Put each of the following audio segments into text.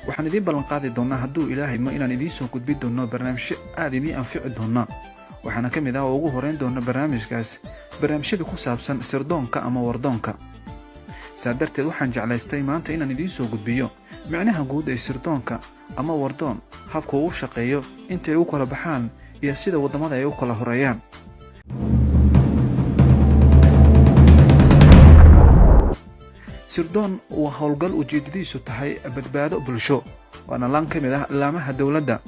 waxaan idin ballan qaadi doonaa hadduu ilaahay ma inaan idiin soo gudbin doono barnaamijyo aad idiin anfici doona waxaana ka mid ah oo ugu horeyn doona barnaamijkaas barnaamijyada ku saabsan sirdoonka ama wardoonka. saa darteed waxaan jeclaystay maanta inaan idiin soo gudbiyo micnaha guud ee sirdoonka ama wardoon, habka uu u shaqeeyo, inta ay u kala baxaan iyo sida waddamada ay u kala horeeyaan. sirdoon waa howlgal ujeedadiisu tahay badbaado bulsho, waana laan ka mid ah laamaha dowladda,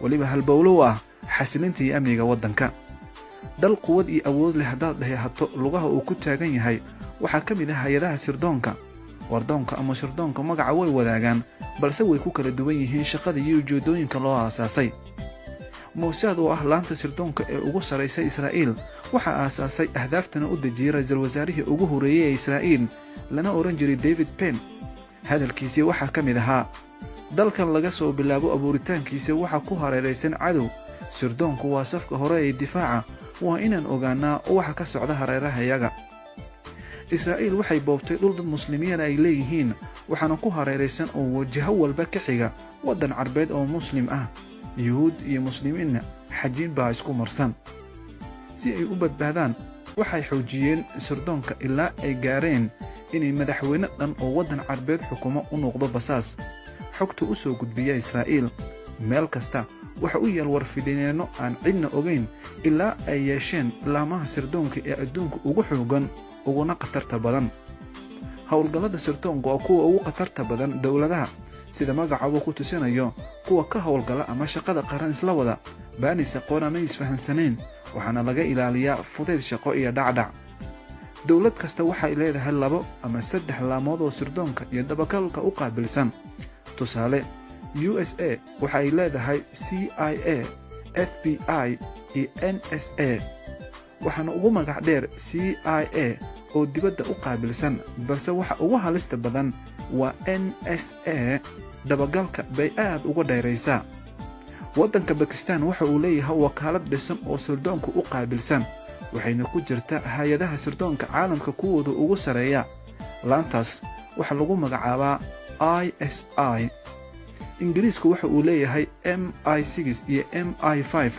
weliba halbowlo u ah xasilinta iyo amniga waddanka. dal quwad iyo awood leh haddaad dhayahato lugaha uu ku taagan yahay waxaa ka mid ah hay-adaha sirdoonka. wardoonka ama sirdoonka magaca way wadaagaan, balse way ku kala duwan yihiin shaqada iyo ujeedooyinka loo aasaasay. Mossad oo ah laanta sirdoonka ee ugu saraysa Israa'iil waxaa aasaasay ahdaaftana u dejiyay ra'iisul wasaarihii ugu horeeyay ee Israa'iil lana oran jiray David Penn. hadalkiisii waxaa ka mid ahaa: dalkan laga soo bilaabo abuuritaankiisa waxaa ku hareeraysan cadow. sirdoonku waa safka hore ee difaaca, waa inaan ogaanaa waxa ka socda hareerahayaga. Israa'iil waxay boobtay dhul dad muslimiin ay leeyihiin, waxaana ku hareeraysan oo wajaho walba ka xiga waddan carbeed oo muslim ah. yuhuud iyo muslimiinna xajiin baa isku marsan. si ay u badbaadaan waxay xoojiyeen sirdoonka ilaa ay gaareen inay madaxweyne dhan oo waddan carbeed xukumo u noqdo basaas. xogta u soo gudbiya Israa'iil meel kasta waxa u yaal warfidineenno aan cidna ogayn ilaa ay yeesheen laamaha sirdoonka ee adduunka ugu xoogan uguna khatarta badan. howlgallada sirdoonka waa kuwa ugu khatarta badan dowladaha, sida magacaba ku tusinayo kuwa ka howlgala ama shaqada qaran isla wada baanis aqoon ama isfahansanayn, waxaana laga ilaaliyaa fudayd shaqo iyo dhacdhac. dowlad kasta waxay leedahay 2 ama 3 laamood oo sirdoonka iyo dabagalka u qaabilsan. tusaale, USA waxay leedahay CIA, FBI iyo NSA, waxaana ugu magac dheer CIA oo dibadda u qaabilsan, balse waxa ugu halista badan waa NSA. dabagalka bay aad uga dheeraysaa. waddanka Bakistan waxa uu leeyahay wakaalad dhisan oo sirdoonka u qaabilsan, waxayna ku jirtaa hay-adaha sirdoonka caalamka kuwooda ugu sareeya. laantaas waxa lagu magacaabaa ISI. ingiriisku waxa uu leeyahay MI6 iyo MI5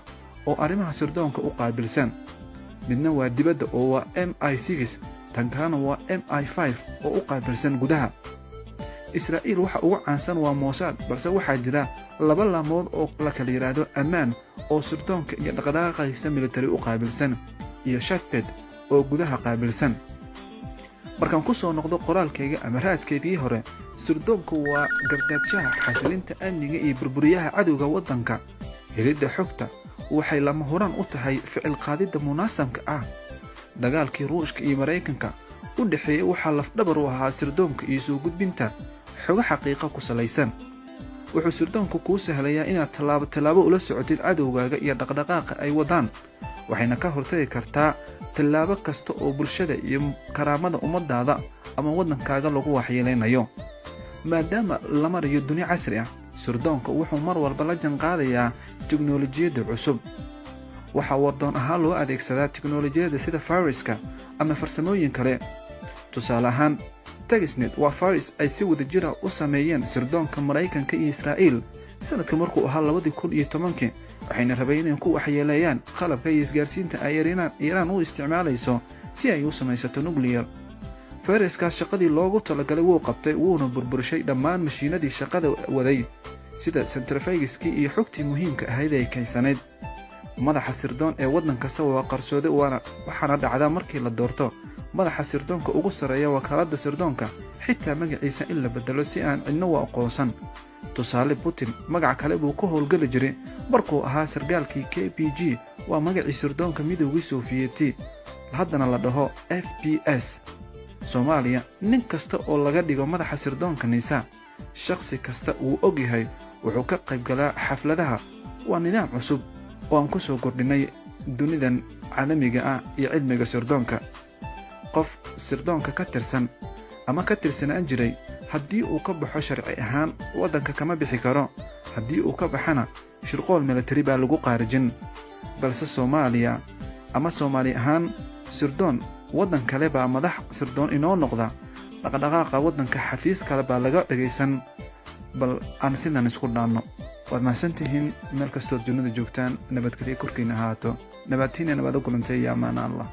oo arrimaha sirdoonka u qaabilsan. midna waa dibadda oo waa MI6, tan kalena waa MI5 oo u qaabilsan gudaha. Israa'iil waxa ugu caansan waa Mossad, balse waxaa jira 2 laamood oo la kala yiraahdo ammaan oo sirdoonka iyo dhaqdhaqaaqiisa military u qaabilsan, iyo Shatbed oo gudaha qaabilsan. markaan ku soo noqdo qoraalkayga ama raadkeedii hore, sirdoonku waa gargaadshaha xasilinta amniga iyo burburiyaha cadowga waddanka. helidda xogta waxay lama huraan u tahay ficil qaadidda munaasabka ah. dagaalkii Ruushka iyo Mareykanka u dhaxeeyay waxaa lafdhabar u ahaa sirdoonka iyo soo gudbinta xogo xaqiiqo ku salaysan. wuxuu sirdoonku kuu sahlayaa inaad tallaabo ula socotid cadowgaaga iyo dhaqdhaqaaqa ay wadaan, waxayna ka hortagi kartaa tallaabo kasta oo bulshada iyo karaamada ummadaada ama waddankaaga lagu waxyeeleynayo. maadaama la marayo dunia casri ah, sirdoonka wuxuu mar walba la janqaadayaa tiknoolajiyadda cusub. waxaa wardoon ahaan loo adeegsadaa tiknoolajiyada sida fayraska ama farsamooyin kale. tusaale ahaan, Stuxnet waa faris ay si wadajira u sameeyeen sirdoonka Mareykanka iyo Israa'iil sanadka markuu ahaa 2010, waxayna rabeen inay ku waxyeeleeyaan qalabka iyo isgaarsiinta ay Iiraan u isticmaalayso si ay u samaysato nuclear. fayraskaas shaqadii loogu talagalay wuu qabtay, wuuna burburishay dhammaan mashiinadii shaqada waday, sida centrifugeski iyo xogtii muhiimka ahayd ee kaysanayd. madaxa sirdoon ee waddan kasta waa qarsooday, waxaana dhacdaa markii la doorto madaxa sirdoonka ugu sareeya wakaaladda sirdoonka xitaa magaciisa in la bedelo si aan cidna u aqoonsan. tusaale, Putin magac kale buu ku howlgali jiray markuu ahaa sargaalkii KGB, waa magacii sirdoonka Midowgii Sofiyeeti, haddana la dhaho FPS. Soomaaliya, nin kasta oo laga dhigo madaxa sirdoonka NISA, shakhsi kasta uu og yahay wuxuu ka qayb galaa xafladaha. waa nidaam cusub oo aan ku soo kordhinay dunidan caalamiga ah iyo cilmiga sirdoonka. qof sirdoonka ka tirsan ama ka tirsanaan jiray haddii uu ka baxo sharci ahaan waddanka kama bixi karo, haddii uu ka baxana shirqool military baa lagu qaarijin. balse Soomaaliya ama Soomaali ahaan sirdoon waddan kale baa madax sirdoon inoo noqda, dhaqdhaqaaqa waddanka xafiis kale baa laga dhagaysan. bal aan sidan isku dhaanno waad mahadsantihiin meel kastoo dunida joogtaan nabadgelyo korkiina ahaato nabadtiina nabad u kulantay iyo ammaan Allah